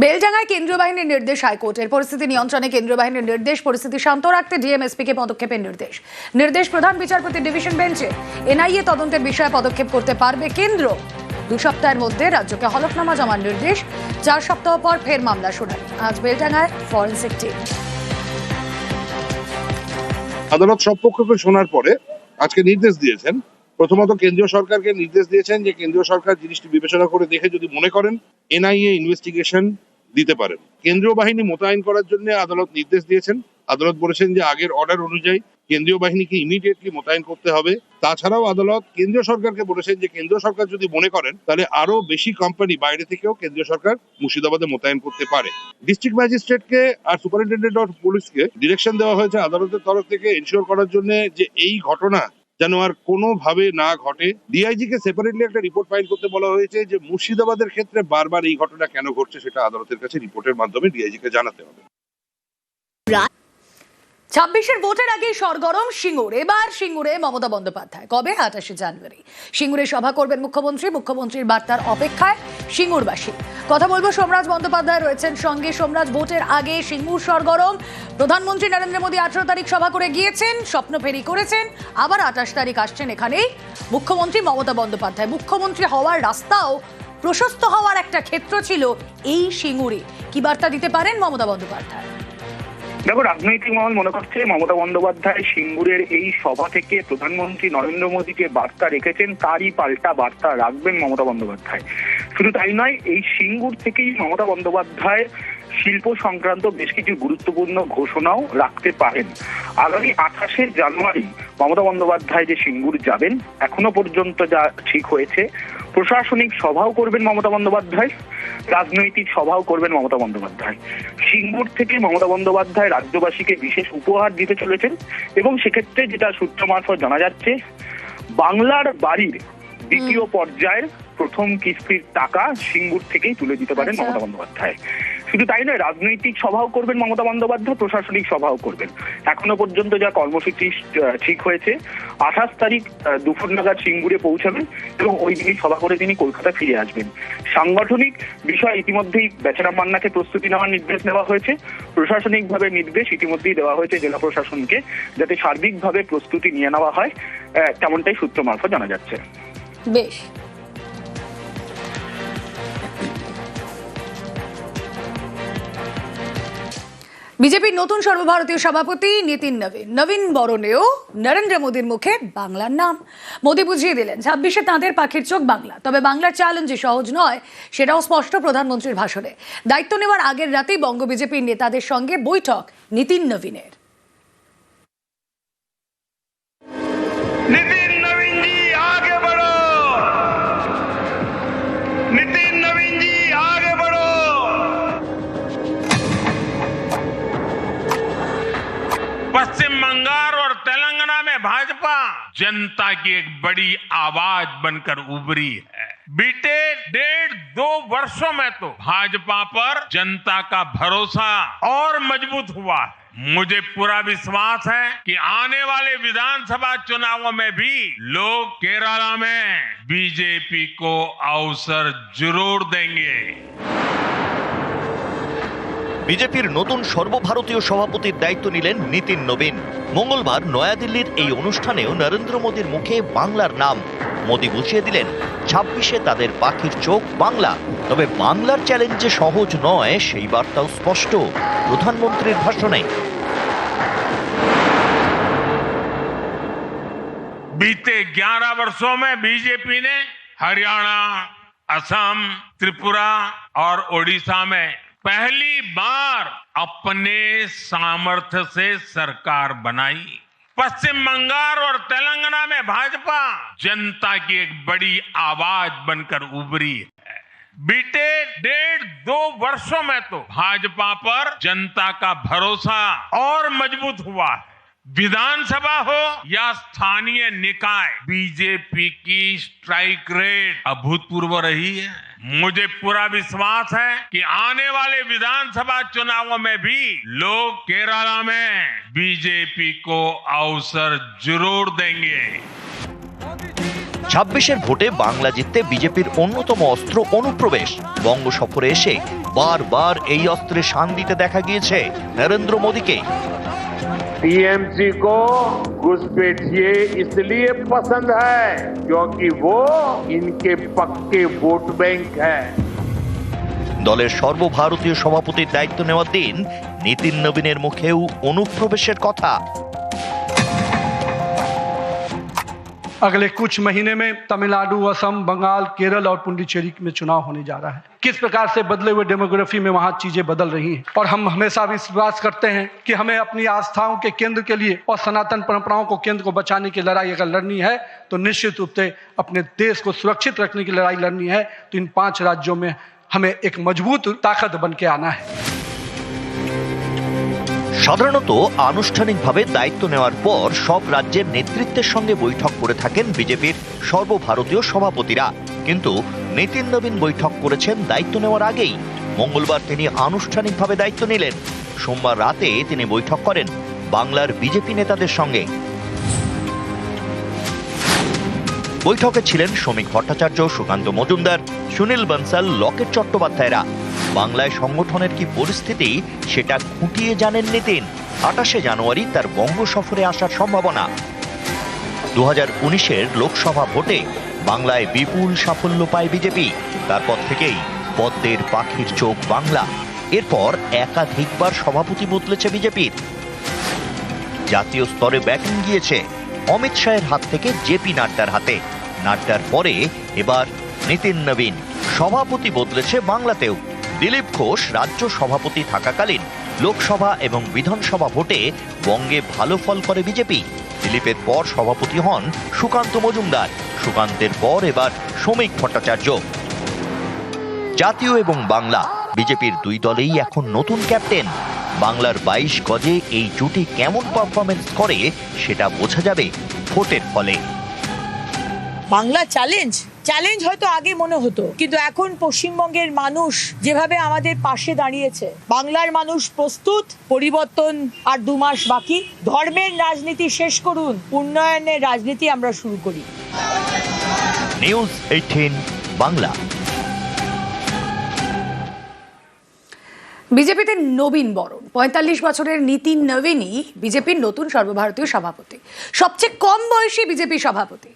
বেলডাঙ্গায় কেন্দ্রীয় বাহিনীর নির্দেশ হাইকোর্টের পরিস্থিতি নিয়ন্ত্রণে কেন্দ্রীয় বাহিনীর নির্দেশ পরিস্থিতি শান্ত রাখতে ডিএমএসপিকে পদক্ষেপের নির্দেশ প্রধান বিচারপতি ডিভিশন বেঞ্চে এনআইএ তদন্তের বিষয়ে পদক্ষেপ করতে পারবে কেন্দ্র 2 সপ্তাহের মধ্যে রাজ্যকে হলফনামা জমার নির্দেশ 4 সপ্তাহ পর ফের মামলা শুনানি আজ বেলডাঙ্গায় ফরেনসিক টিম আদালত সব পক্ষকে শোনার পরে আজকে নির্দেশ দিয়েছেন। প্রথমত কেন্দ্রীয় সরকারকে নির্দেশ দিয়েছেন যে কেন্দ্রীয় সরকার জিনিসটি বিবেচনা করে দেখে যদি মনে করেন এনআইএ ইনভেস্টিগেশন দিতে পারেন। কেন্দ্রীয় বাহিনী মোতায়েন করার জন্য আদালত নির্দেশ দিয়েছেন। আদালত বলেছেন যে আগের অর্ডার অনুযায়ী কেন্দ্রীয় বাহিনীকে ইমিডিয়েটলি মোতায়েন করতে হবে। তাছাড়াও আদালত কেন্দ্রীয় সরকারকে বলেছেন যে কেন্দ্রীয় সরকার যদি মনে করেন তাহলে আরো বেশি কোম্পানি বাইরে থেকেও কেন্দ্রীয় সরকার মুর্শিদাবাদে মোতায়েন করতে পারে। ডিস্ট্রিক্ট ম্যাজিস্ট্রেটকে আর সুপারিনটেন্ডেন্ট অফ পুলিশকে ডিরেকশন দেওয়া হয়েছে আদালতের তরফ থেকে এনশিওর করার জন্য যে এই ঘটনা যেন আর কোনোভাবে না ঘটে। ডিআইজি কে সেপারেটলি একটা রিপোর্ট ফাইল করতে বলা হয়েছে যে মুর্শিদাবাদের ক্ষেত্রে বারবার এই ঘটনা কেন ঘটছে সেটা আদালতের কাছে রিপোর্টের মাধ্যমে ডিআইজি কে জানাতে হবে। 26-এর ভোটের আগে সরগরম সিঙ্গুর। এবার সিঙ্গুরে মমতা বন্দ্যোপাধ্যায়। কবে? 28 জানুয়ারি। সিঙ্গুরে সভা করবেন মুখ্যমন্ত্রীর বার্তার অপেক্ষায় সিঙ্গুরবাসী। কথা বলবো সোমরাজ বন্দ্যোপাধ্যায় রয়েছেন সঙ্গে। সোমরাজ, ভোটের আগে সিঙ্গুর সরগরম। প্রধানমন্ত্রী নরেন্দ্র মোদী 18 তারিখ সভা করে গিয়েছেন, স্বপ্নফেরি করেছেন, আবার 28 তারিখ আসছেন এখানেই মুখ্যমন্ত্রী মমতা বন্দ্যোপাধ্যায়। মুখ্যমন্ত্রী হওয়ার রাস্তাও প্রশস্ত হওয়ার একটা ক্ষেত্র ছিল এই সিঙ্গুরে। কি বার্তা দিতে পারেন মমতা বন্দ্যোপাধ্যায়? দেখো, রাজনৈতিক মহল মনে করছে মমতা বন্দ্যোপাধ্যায় সিঙ্গুরের এই সভা থেকে প্রধানমন্ত্রী নরেন্দ্র মোদীকে বার্তা রেখেছেন, তারই পাল্টা বার্তা রাখবেন মমতা বন্দ্যোপাধ্যায়। শুধু তাই নয়, এই সিঙ্গুর থেকেই মমতা বন্দ্যোপাধ্যায় শিল্প সংক্রান্ত বেশ কিছু গুরুত্বপূর্ণ ঘোষণাও রাখতে পারেন। আগামী 28 জানুয়ারি মমতা বন্দ্যোপাধ্যায় যে সিঙ্গুর যাবেন, এখনো পর্যন্ত যা ঠিক হয়েছে, প্রশাসনিক সভাও করবেন মমতা বন্দ্যোপাধ্যায়, রাজনৈতিক সভাও করবেন মমতা বন্দ্যোপাধ্যায়। সিঙ্গুর থেকে মমতা বন্দ্যোপাধ্যায় রাজ্যবাসীকে বিশেষ উপহার দিতে চলেছেন এবং সেক্ষেত্রে যেটা সূত্র মারফত জানা যাচ্ছে, বাংলার বাড়ির দ্বিতীয় পর্যায়ের প্রথম কিস্তির টাকা সিঙ্গুর থেকেই তুলে দিতে পারেন মমতা বন্দ্যোপাধ্যায়। শুধু তাই নয়, রাজনৈতিক সভাও করবেন মমতা বন্দ্যোপাধ্যায়, প্রশাসনিক সভাও করবেন। এখনো পর্যন্ত যা কর্মসূচি ঠিক হয়েছে, 28 তারিখ দুপুর নাগাদ সিঙ্গুরে পৌঁছাবেন এবং ওই দিনই সভা করে তিনি কলকাতা ফিরে আসবেন। সাংগঠনিক বিষয় ইতিমধ্যেই বেচারাম মান্নাকে প্রস্তুতি নেওয়ার নির্দেশ দেওয়া হয়েছে। প্রশাসনিকভাবে নির্দেশ ইতিমধ্যেই দেওয়া হয়েছে জেলা প্রশাসনকে, যাতে সার্বিকভাবে প্রস্তুতি নিয়ে নেওয়া হয়, তেমনটাই সূত্র মারফত জানা যাচ্ছে। বেশ। বিজেপির নতুন সর্বভারতীয় সভাপতি নীতিন নবীন বরণেও নরেন্দ্র মোদীর মুখে বাংলার নাম। মোদী বুঝিয়ে দিলেন 26-এ তাঁদের পাখির চোখ বাংলা। তবে বাংলার চ্যালেঞ্জ যে সহজ নয় সেটাও স্পষ্ট প্রধানমন্ত্রীর ভাষণে। দায়িত্ব নেওয়ার আগের রাতেই বঙ্গ বিজেপির নেতাদের সঙ্গে বৈঠক নীতিন নবীনের। पश्चिम बंगाल और तेलंगाना में भाजपा जनता की एक बड़ी आवाज बनकर उभरी है। बीते 1.5-2 वर्षों में तो भाजपा पर जनता का भरोसा और मजबूत हुआ है। मुझे पूरा विश्वास है कि आने वाले विधानसभा चुनावों में भी लोग केरला में बीजेपी को अवसर जरूर देंगे। বিজেপির নতুন সর্বভারতীয় সভাপতির দায়িত্ব নিলেন নীতিন নবীন। মঙ্গলবার নয়াদিল্লির এই অনুষ্ঠানেও নরেন্দ্র মোদীর মুখে বাংলার নাম। মোদী বুঝিয়ে দিলেন 26-এ তাদের পাখির চোখ বাংলা। তবে বাংলার চ্যালেঞ্জ যে সহজ নয় সেই বার্তাও স্পষ্ট প্রধানমন্ত্রীর ভাষণে। बीते 11 वर्षों में बीजेपी ने हरियाणा, असम, त्रिपुरा और ओडिशा में पहली बार अपने सामर्थ्य से सरकार बनाई। पश्चिम बंगाल और तेलंगाना में भाजपा जनता की एक बड़ी आवाज बनकर उभरी है। बीते 1.5-2 वर्षों में तो भाजपा पर जनता का भरोसा और मजबूत हुआ है। विधानसभा हो या स्थानीय निकाय, बीजेपी की स्ट्राइक रेट अभूतपूर्व रही है। मुझे पूरा विश्वास है कि आने वाले विधानसभा चुनावों में भी लोग केरला में बीजेपी को अवसर जरूर देंगे। 26-এর ভোটে বাংলা জিততে বিজেপির অন্যতম অস্ত্র অনুপ্রবেশ। বঙ্গ সফরে এসে বারবার এই অস্ত্রে শান দিতে দেখা গিয়েছে নরেন্দ্র মোদীকে। टीएमसी को घुसपैठिए इसलिए पसंद है क्योंकि वो इनके पक्के वोट बैंक है। দলের সর্বভারতীয় সভাপতির দায়িত্ব নেওয়ার দিন নীতিন নবীনের মুখেও অনুপ্রবেশের কথা। अगले कुछ महीने में तमिलनाडु, असम, बंगाल, केरल और पुडुचेरी में चुनाव होने जा रहा है। किस प्रकार से बदले हुए डेमोग्राफी में वहां चीजें बदल रही हैं और हम हमेशा विश्वास करते हैं कि हमें अपनी आस्थाओं के केंद्र के लिए और सनातन परंपराओं को केंद्र को बचाने की लड़ाई अगर लड़नी है तो निश्चित रूप से अपने देश को सुरक्षित रखने की लड़ाई लड़नी है तो इन 5 राज्यों में हमें एक मजबूत ताकत बन के आना है। সাধারণত আনুষ্ঠানিকভাবে দায়িত্ব নেওয়ার পর সব রাজ্যের নেতৃত্বের সঙ্গে বৈঠক করে থাকেন বিজেপির সর্বভারতীয় সভাপতিরা, কিন্তু নীতিন নবীন বৈঠক করেছেন দায়িত্ব নেওয়ার আগেই। মঙ্গলবার তিনি আনুষ্ঠানিকভাবে দায়িত্ব নিলেন। সোমবার রাতে তিনি বৈঠক করেন বাংলার বিজেপি নেতাদের সঙ্গে। বৈঠকে ছিলেন শ্রমিক ভট্টাচার্য, সুকান্ত মজুমদার, সুনীল বনসাল, লকেট চট্টোপাধ্যায়রা। বাংলায় সংগঠনের কি পরিস্থিতি সেটা খুঁটিয়ে জানেন নীতিন। 28শে জানুয়ারি তার বঙ্গ সফরে আসার সম্ভাবনা। 2019-এর লোকসভা ভোটে বাংলায় বিপুল সাফল্য পায় বিজেপি। তারপর থেকেই পদ্মের পাখির চোখ বাংলা। এরপর একাধিকবার সভাপতি বদলেছে বিজেপির। জাতীয় স্তরে ব্যাটিং গিয়েছে অমিত শাহের হাত থেকে জেপি নাড্ডার হাতে। নাড্ডার পরে এবার নীতিন নবীন। সভাপতি বদলেছে বাংলাতেও। দিলীপ ঘোষ রাজ্য সভাপতি থাকাকালীন লোকসভা এবং বিধানসভা ভোটে বঙ্গে ভালো ফল করে বিজেপি। দিলীপের পর সভাপতি হন সুকান্ত মজুমদার। সুকান্তের পর এবার শ্রমিক ভট্টাচার্য। জাতীয় এবং বাংলা বিজেপির দুই দলেই এখন নতুন ক্যাপ্টেন। বাংলার 22 গজে এই জুটি কেমন পারফরমেন্স করে সেটা বোঝা যাবে ভোটের ফলে। বাংলা চ্যালেঞ্জ হয়তো আগে মনে হতো, কিন্তু এখন পশ্চিমবঙ্গের মানুষ যেভাবে আমাদের পাশে দাঁড়িয়েছে, বাংলার মানুষ প্রস্তুত। পরিবর্তন আর 2 মাস বাকি। ধর্মের রাজনীতি শেষ করুন, উন্নয়নের রাজনীতি আমরা শুরু করি। নিউজ 18 বাংলা। বিজেপিতে নবীন বরণ। 45 বছরের নীতিন নবীনই বিজেপির নতুন সর্বভারতীয় সভাপতি, সবচেয়ে কম বয়সী বিজেপি সভাপতি।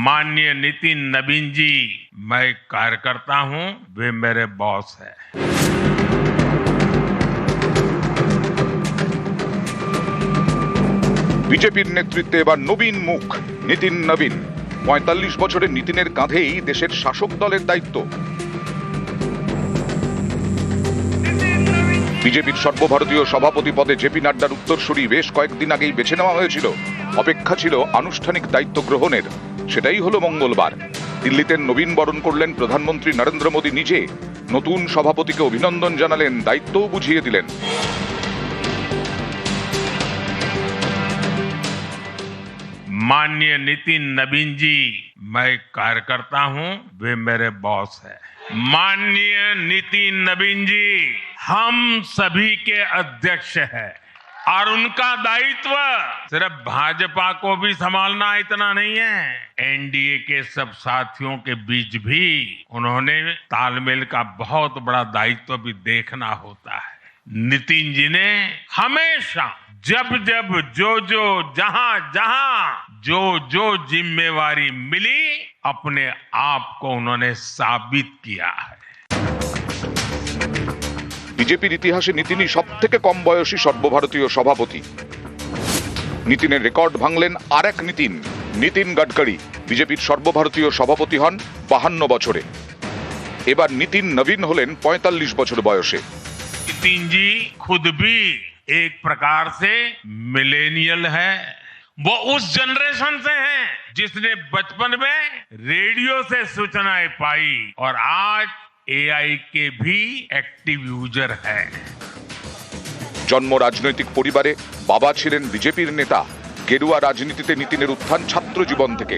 माननीय नितिन नवीन जी, मैं कार्यकर्ता हूं, वे मेरे बॉस हैं। বিজেপির নেতৃত্বে এবার নবীন মুখ নীতিন নবীন। 45 বছরের নীতিনের কাঁধেই দেশের শাসক দলের দায়িত্ব। বিজেপির সর্বভারতীয় সভাপতি পদে জেপি নাড্ডার উত্তরসূরি বেশ কয়েকদিন আগেই বেছে নেওয়া হয়েছিল। অপেক্ষা ছিল আনুষ্ঠানিক দায়িত্ব গ্রহণের। সেটাই হলো মঙ্গলবার। দিল্লিতে নবীন বরণ করলেন প্রধানমন্ত্রী নরেন্দ্র মোদী নিজে। নতুন সভাপতিকে অভিনন্দন জানালেন, দায়িত্বও বুঝিয়ে দিলেন। माननीय नितिन नवीन जी, मैं कार्यकर्ता हूं, वे मेरे बॉस हैं। माननीय नितिन नवीन जी हम सभी के अध्यक्ष हैं और उनका दायित्व सिर्फ भाजपा को भी संभालना इतना नहीं है, एनडीए के सब साथियों के बीच भी उन्होंने तालमेल का बहुत बड़ा दायित्व भी देखना होता है। नितिन जी ने हमेशा जब जब जो जहां जहां जो जिम्मेवारी मिली, अपने आप को उन्होंने साबित किया है। বিজেপির ইতিহাসে নীতিনই সবথেকে কম বয়সী সর্বভারতীয় সভাপতি। নীতিনের রেকর্ড ভাঙলেন আর এক নীতিন, নীতিন গডকরি। বিজেপির সর্বভারতীয় সভাপতি হন 52 বছরে। এবার নীতিন নবীন হলেন 45 বছর বয়সে। नितिन जी खुद भी एक प्रकार से मिलेनियल है। वो उस जनरेशन से हैं जिसने बचपन में रेडियो से सूचनाएं पाई और आज एआई के भी एक्टिव यूजर है। জন্ম রাজনৈতিক পরিবারে, বাবা ছিলেন বিজেপির নেতা। গেরুয়া রাজনীতিতে নীতিনের উত্থান ছাত্র জীবন থেকে।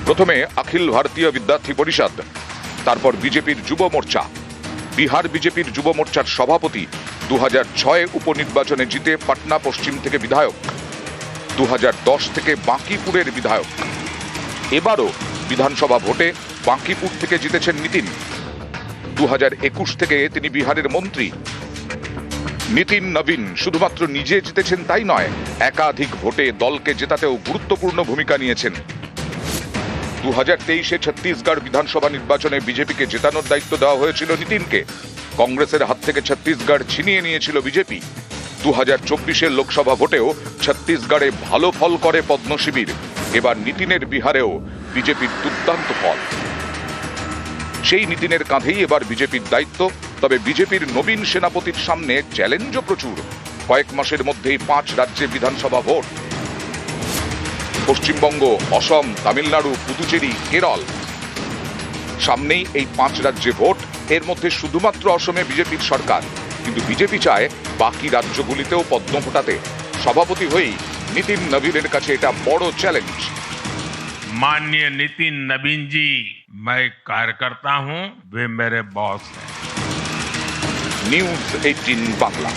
প্রথমে অখিল ভারতীয় বিদ্যার্থী পরিষদ, তারপর বিজেপির যুব মোর্চা। বিহার বিজেপির যুব মোর্চার সভাপতি। 2006 উপনির্বাচনে জিতে পাটনা পশ্চিম থেকে বিধায়ক। 2010 থেকে বাঁকিপুরের বিধায়ক। এবারও বিধানসভা ভোটে বাঁকিপুর থেকে জিতেছেন নীতিন। 2021 থেকে তিনি বিহারের মন্ত্রী। নীতিন নবীন শুধুমাত্র নিজে জিতেছেন তাই নয়, একাধিক ভোটে দলকে জেতাতেও গুরুত্বপূর্ণ ভূমিকা নিয়েছেন। 2023-এ ছত্তিশগড় বিধানসভা নির্বাচনে বিজেপিকে জেতানোর দায়িত্ব দেওয়া হয়েছিল নীতিনকে। কংগ্রেসের হাত থেকে ছত্তিশগড় ছিনিয়ে নিয়েছিল বিজেপি। 2024-এর লোকসভা ভোটেও ছত্তিশগড়ে ভালো ফল করে পদ্ম শিবির। এবার নীতিনের বিহারেও বিজেপির দুর্দান্ত ফল। সেই নীতিনের কাঁধেই এবার বিজেপির দায়িত্ব। তবে বিজেপির নবীন সেনাপতির সামনে চ্যালেঞ্জও প্রচুর। কয়েক মাসের মধ্যেই 5 রাজ্যে বিধানসভা ভোট। পশ্চিমবঙ্গ, অসম, তামিলনাড়ু, পুদুচেরি, কেরল, সামনেই এই 5 রাজ্যে ভোট। এর মধ্যে শুধুমাত্র অসমে বিজেপির সরকার, কিন্তু বিজেপি চায় বাকি রাজ্যগুলিতেও পদ্ম ফোটাতে। সভাপতি হয়েই নীতিন নবীনের কাছে এটা বড় চ্যালেঞ্জ। माननीय नितिन नवीन जी, मैं कार्यकर्ता हूं, वे मेरे बॉस हैं। নিউজ 18 বাংলা।